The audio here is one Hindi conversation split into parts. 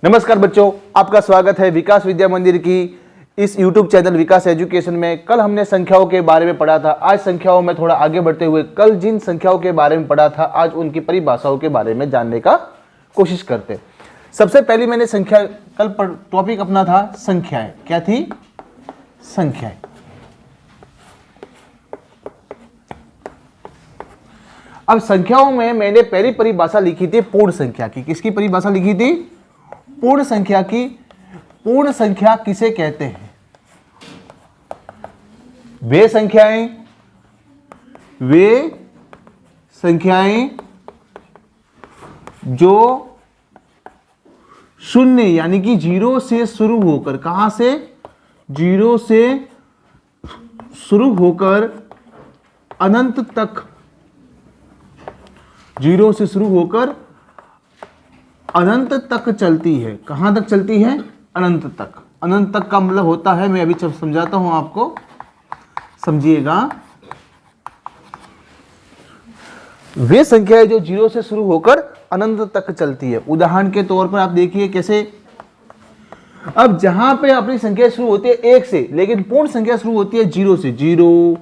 नमस्कार बच्चों, आपका स्वागत है विकास विद्या मंदिर की इस YouTube चैनल विकास एजुकेशन में। कल हमने संख्याओं के बारे में पढ़ा था। आज संख्याओं में थोड़ा आगे बढ़ते हुए कल जिन संख्याओं के बारे में पढ़ा था आज उनकी परिभाषाओं के बारे में जानने का कोशिश करते हैं। सबसे पहले मैंने संख्या कल टॉपिक अपना था संख्याएं। क्या थी? संख्याएं। अब संख्याओं में मैंने पहली परिभाषा लिखी थी पूर्ण संख्या की। किसकी परिभाषा लिखी थी? पूर्ण संख्या की। पूर्ण संख्या किसे कहते हैं? वे संख्याएं जो शून्य यानी कि जीरो से शुरू होकर, कहां से? जीरो से शुरू होकर अनंत तक, जीरो से शुरू होकर अनंत तक चलती है। कहां तक चलती है? अनंत तक। अनंत तक का मतलब होता है, मैं अभी समझाता हूं आपको, समझिएगा। वे संख्याएं जो जीरो से शुरू होकर अनंत तक चलती है। उदाहरण के तौर पर आप देखिए कैसे। अब जहां पे अपनी संख्या शुरू होती है एक से, लेकिन पूर्ण संख्या शुरू होती है जीरो से। जीरो,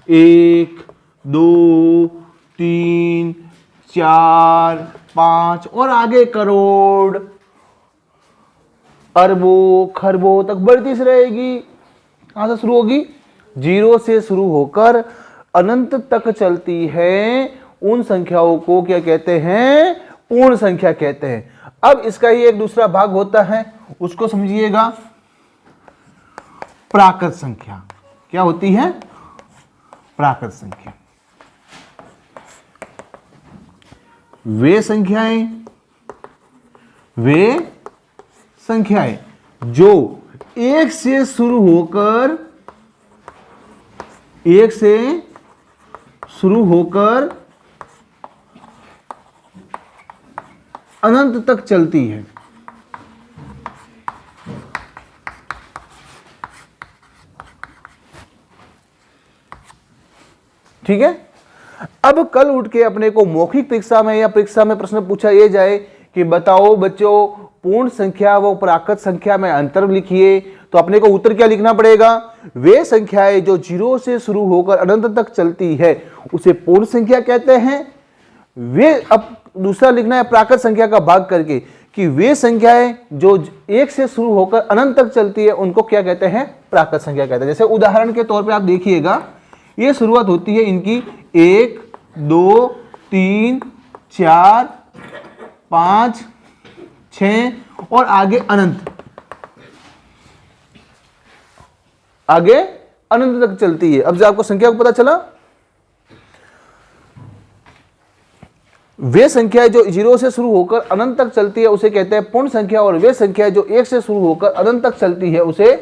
एक, दो, तीन, चार, पांच और आगे करोड़, अरबों, खरबों तक बढ़ती से रहेगी। कहां से शुरू होगी? जीरो से शुरू होकर अनंत तक चलती है। उन संख्याओं को क्या कहते हैं? पूर्ण संख्या कहते हैं। अब इसका ही एक दूसरा भाग होता है, उसको समझिएगा, प्राकृत संख्या। क्या होती है? प्राकृत संख्या। वे संख्याएं जो एक से शुरू होकर अनंत तक चलती है। ठीक है। अब कल उठ के अपने को मौखिक परीक्षा में या परीक्षा में प्रश्न पूछा यह जाए कि बताओ बच्चों, पूर्ण संख्या व प्राकृत संख्या में अंतर लिखिए, तो अपने को उत्तर क्या लिखना पड़ेगा? वे संख्याएं जो जीरो से शुरू होकर अनंत तक चलती है उसे पूर्ण संख्या कहते हैं। वे, अब दूसरा लिखना है प्राकृत संख्या का भाग करके कि वे संख्याएं जो एक से शुरू होकर अनंत तक चलती है उनको क्या कहते हैं? प्राकृत संख्या कहते हैं। जैसे उदाहरण के तौर पर आप देखिएगा, ये शुरुआत होती है इनकी 1, 2, 3, 4, 5, 6 और आगे अनंत, आगे अनंत तक चलती है। अब जब आपको संख्या को पता चला, वे संख्याएं जो जीरो से शुरू होकर अनंत तक चलती है उसे कहते हैं पूर्ण संख्या, और वे संख्याएं जो एक से शुरू होकर अनंत तक चलती है उसे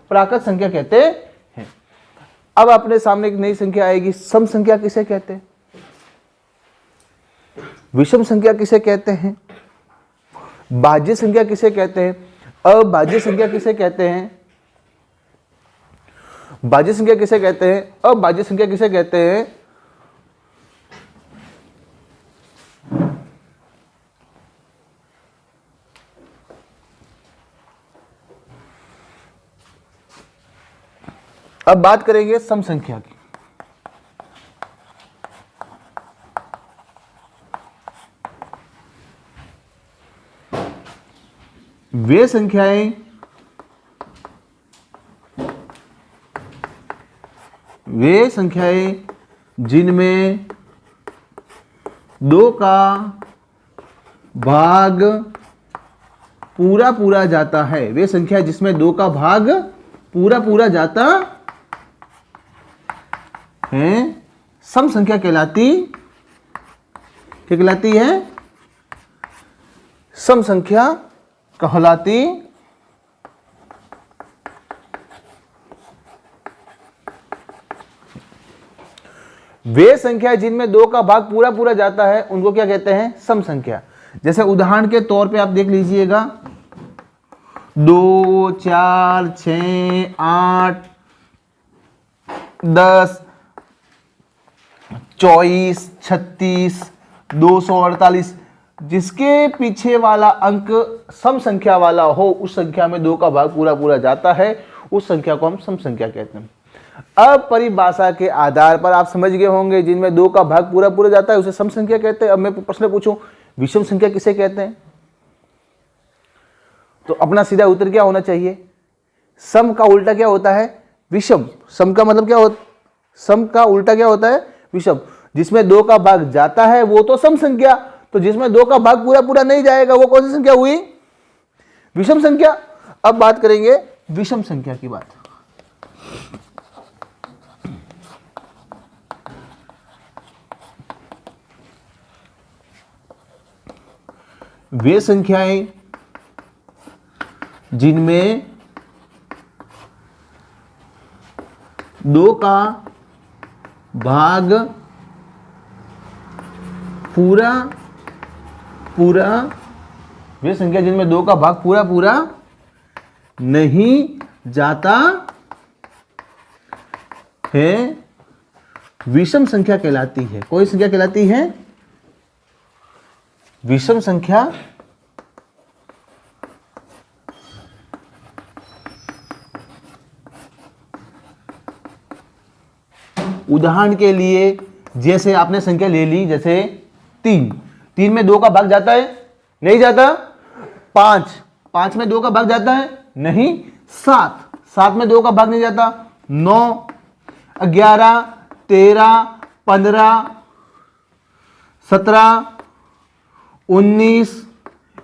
प्राकृत संख्या कहते हैं। अब अपने सामने एक नई संख्या आएगी। सम संख्या किसे कहते हैं? विषम संख्या किसे कहते हैं? भाज्य संख्या किसे कहते हैं? अभाज्य संख्या किसे कहते हैं? भाज्य संख्या किसे कहते हैं? अभाज्य संख्या किसे कहते हैं? अब बात करेंगे सम संख्या की। वे संख्याएं जिनमें दो का भाग पूरा पूरा जाता है। वे संख्या जिसमें दो का भाग पूरा पूरा जाता है सम संख्या कहलाती है? सम संख्या कहलाती। वे संख्या जिनमें दो का भाग पूरा पूरा जाता है उनको क्या कहते हैं? सम संख्या। जैसे उदाहरण के तौर पे आप देख लीजिएगा, 2, 4, 6, 8, 10, 24, 36, 248, जिसके पीछे वाला अंक सम संख्या वाला हो, उस संख्या में 2 का भाग पूरा पूरा जाता है, उस संख्या को हम सम संख्या कहते हैं। अब परिभाषा के आधार पर आप समझ गए होंगे, जिनमें 2 का भाग पूरा पूरा जाता है उसे सम संख्या कहते हैं। अब मैं प्रश्न पूछूं, विषम संख्या किसे कहते हैं? तो अपना सीधा उत्तर क्या होना चाहिए? सम का उल्टा क्या होता है? विषम। सम का मतलब क्या होता है? सम का उल्टा क्या होता है? विषम। जिसमें 2 का भाग जाता है वो तो सम संख्या, तो जिसमें 2 का भाग पूरा पूरा नहीं जाएगा वो कौन सी संख्या हुई? विषम संख्या। अब बात करेंगे विषम संख्या की बात। वे संख्याएं जिनमें 2 का भाग पूरा पूरा, वे संख्या जिनमें 2 का भाग पूरा पूरा नहीं जाता है, विषम संख्या कहलाती है। कोई संख्या कहलाती है? विषम संख्या। उदाहरण के लिए जैसे आपने संख्या ले ली, जैसे 3 में 2 का भाग जाता है? नहीं जाता। 5 में 2 का भाग जाता है? नहीं। 7 में 2 का भाग नहीं जाता। 9, 11, 13, 15, 17, 19,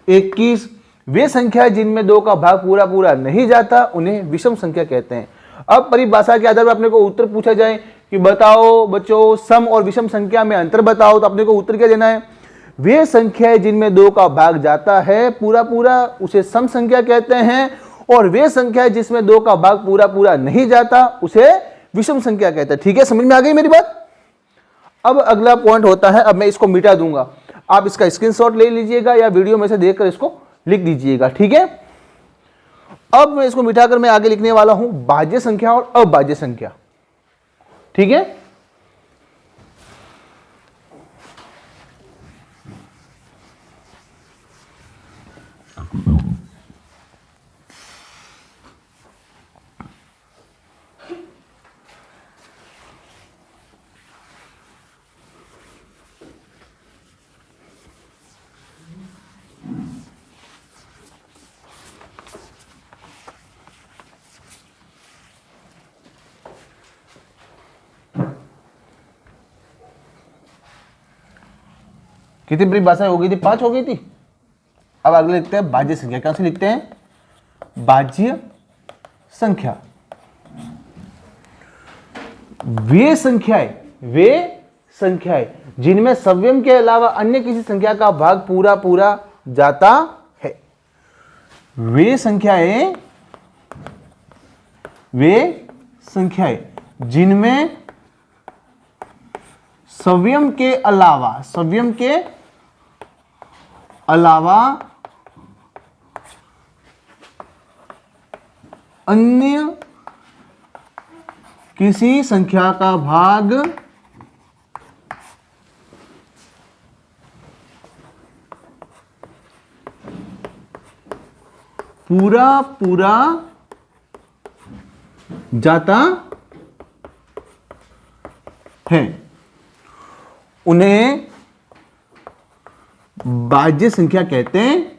21, वे संख्या जिनमें 2 का भाग पूरा पूरा नहीं जाता उन्हें विषम संख्या कहते हैं। अब परिभाषा के आधार पर अपने को उत्तर पूछा जाए कि बताओ बच्चों सम और विषम संख्या में अंतर बताओ, तो अपने को उत्तर क्या देना है? वे संख्याएं जिनमें 2 का भाग जाता है पूरा पूरा उसे सम संख्या कहते हैं, और वे संख्याएं जिसमें 2 का भाग पूरा पूरा नहीं जाता उसे विषम संख्या कहते हैं। ठीक है, समझ में आ गई मेरी बात? अब अगला पॉइंट होता है, अब मैं इसको मिटा दूंगा, आप इसका स्क्रीनशॉट ले लीजिएगा या वीडियो में से देखकर इसको लिख दीजिएगा। ठीक है, अब मैं इसको मिटाकर मैं आगे लिखने वाला हूं भाज्य संख्या और अभाज्य संख्या। ठीक है, कितनी परिभाषाएं हो गई थी? 5 हो गई थी। अब अगले लिखते हैं भाज्य संख्या। कैसे लिखते हैं? भाज्य संख्या। वे संख्याएं जिनमें सव्यम के अलावा अन्य किसी संख्या का भाग पूरा पूरा जाता है। वे संख्याएं जिनमें सव्यम के अलावा अन्य किसी संख्या का भाग पूरा पूरा जाता है, उन्हें भाज्य संख्या कहते हैं।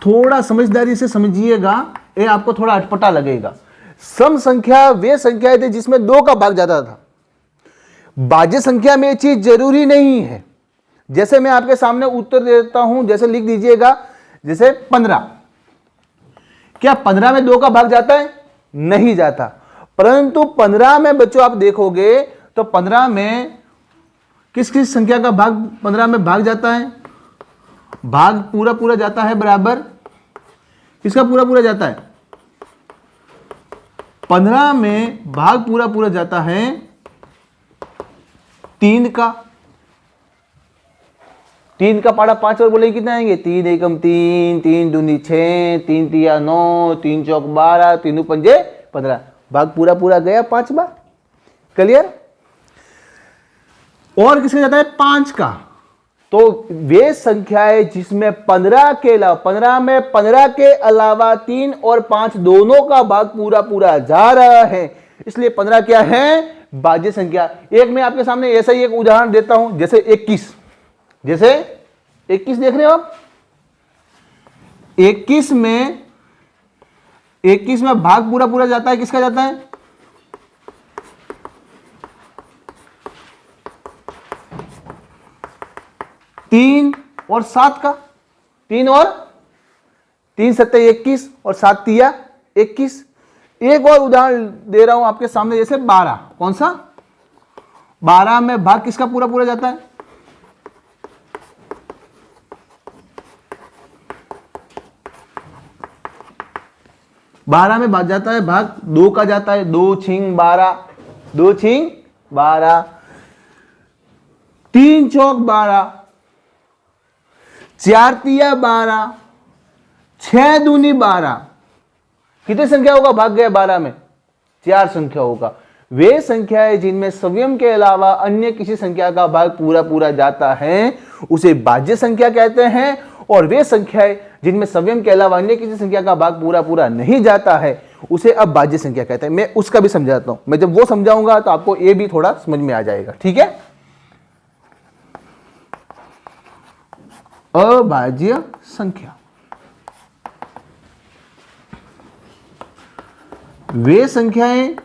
थोड़ा समझदारी से समझिएगा, ये आपको थोड़ा अटपटा लगेगा। सम संख्या वे संख्याएं थे जिसमें 2 का भाग जाता था। भाज्य संख्या में ये चीज जरूरी नहीं है। जैसे मैं आपके सामने उत्तर देता हूं, जैसे लिख दीजिएगा, जैसे 15। क्या 15 में 2 का भाग जाता है? नहीं जाता। परंतु 15 में बच्चों आप देखोगे तो 15 में किस किस संख्या का भाग 15 में भाग जाता है? भाग पूरा पूरा जाता है बराबर किसका पूरा पूरा जाता है? 15 में भाग पूरा पूरा जाता है 3 का। 3 का पाड़ा 5 और बोले कितने आएंगे? 3 एकम 3, 3 दूनी 6, 3 तिया 9, 3 चौक 12, 3 पंजे 15। भाग पूरा पूरा गया 5 बार। क्लियर? और किसका जाता है 5 का। तो वे संख्याएं जिसमें 15 के अलावा 15 में 15 के अलावा 3 और 5 दोनों का भाग पूरा पूरा जा रहा है, इसलिए 15 क्या है भाज्य संख्या। एक मैं आपके सामने ऐसा ही एक उदाहरण देता हूं, जैसे 21, जैसे 21 देख रहे हो आप, 21 में भाग पूरा पूरा जाता है, किसका जाता है 3 और 7 का। 3 और 3 सत्ते 21 और 7 तिया 21। एक और उदाहरण दे रहा हूं आपके सामने, जैसे 12, कौन सा 12 में भाग किसका पूरा पूरा जाता है 12 में भाग जाता है, भाग 2 का जाता है, 2 छिंग 12, 2 छिंग 12, 3 चौक 12, 4 तिया 12, 6 दूनी 12। कितनी संख्या होगा भाग गया 12 में 4 संख्या होगा। वे संख्याएं जिनमें सव्यम के अलावा अन्य किसी संख्या का भाग पूरा पूरा जाता है उसे भाज्य संख्या कहते हैं, और वे संख्याएं जिनमें सव्यम के अलावा अन्य किसी संख्या का भाग पूरा पूरा नहीं जाता है उसे अब भाज्य संख्या कहते हैं। मैं उसका भी समझाता हूं, मैं जब वो समझाऊंगा तो आपको ये भी थोड़ा समझ में आ जाएगा, ठीक है। अभाज्य संख्या वे संख्याएं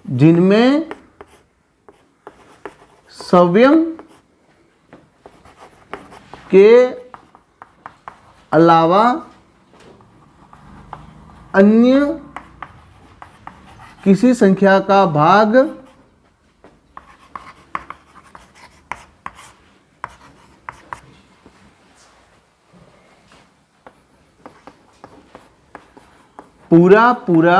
जिनमें सव्यम के अलावा अन्य किसी संख्या का भाग पूरा पूरा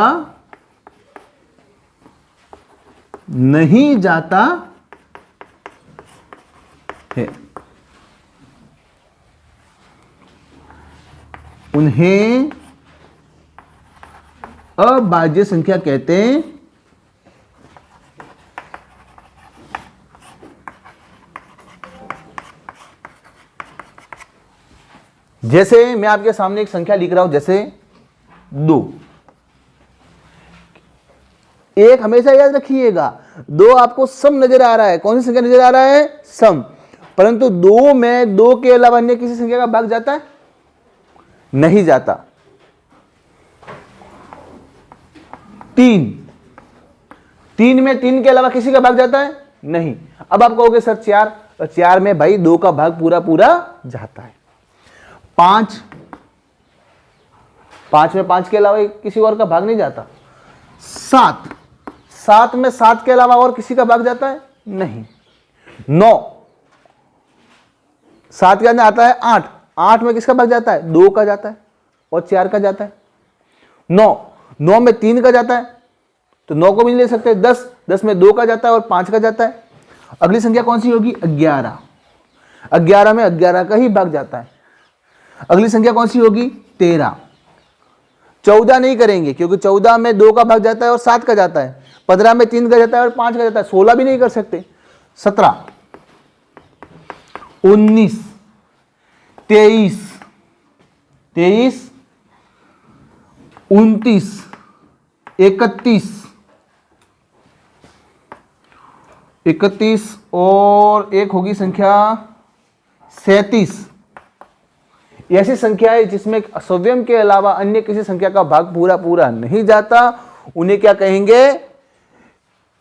नहीं जाता है, उन्हें अभाज्य संख्या कहते हैं। जैसे मैं आपके सामने एक संख्या लिख रहा हूं, जैसे 2। एक हमेशा याद रखिएगा, 2 आपको सम नजर आ रहा है, कौन सी संख्या नजर आ रहा है सम, परंतु 2 में 2 के अलावा अन्य किसी संख्या का भाग जाता है नहीं जाता। 3 में 3 के अलावा किसी का भाग जाता है नहीं। अब आप कहोगे सर 4, और 4 में भाई 2 का भाग पूरा पूरा जाता है। 5 में 5 के अलावा किसी और का भाग नहीं जाता। 7 में 7 के अलावा और किसी का भाग जाता है नहीं। 9 7 के अंदर आता है 8 में किसका भाग जाता है 2 का जाता है और 4 का जाता है। 9 में 3 का जाता है तो 9 को भी नहीं ले सकते। 10 में 2 का जाता है और 5 का जाता है। अगली संख्या कौन सी होगी 11 में 11 का ही भाग जाता है। अगली संख्या कौन सी होगी 13। 14 नहीं करेंगे क्योंकि 14 में 2 का भाग जाता है और 7 का जाता है। 15 में 3 का जाता है और 5 का जाता है। 16 भी नहीं कर सकते। 17, 19, 23, 29, 31 और एक होगी संख्या 37। ऐसी संख्याएं जिसमें सव्यम के अलावा अन्य किसी संख्या का भाग पूरा पूरा नहीं जाता उन्हें क्या कहेंगे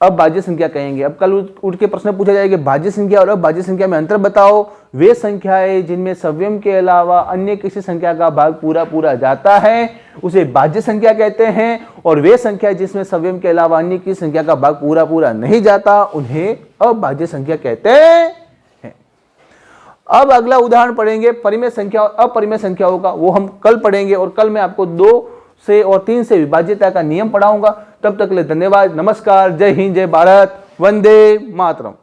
अभाज्य संख्या कहेंगे। अब कल उठ के प्रश्न पूछा जाएगा भाज्य संख्या और अभाज्य संख्या में अंतर बताओ। वे संख्याएं जिनमें सव्यम के अलावा अन्य किसी संख्या का भाग पूरा पूरा जाता है उसे भाज्य संख्या कहते हैं, और वे संख्याएं जिसमें सव्यम के अलावा अन्य किसी संख्या का भाग पूरा पूरा नहीं जाता उन्हें अभाज्य संख्या कहते हैं। अब अगला उदाहरण पढ़ेंगे परिमेय संख्या और अपरिमेय संख्याओं का, वो हम कल पढ़ेंगे, और कल मैं आपको 2 से और 3 से विभाज्यता का नियम पढ़ाऊंगा। तब तक के लिए धन्यवाद, नमस्कार, जय हिंद, जय भारत, वंदे मातरम।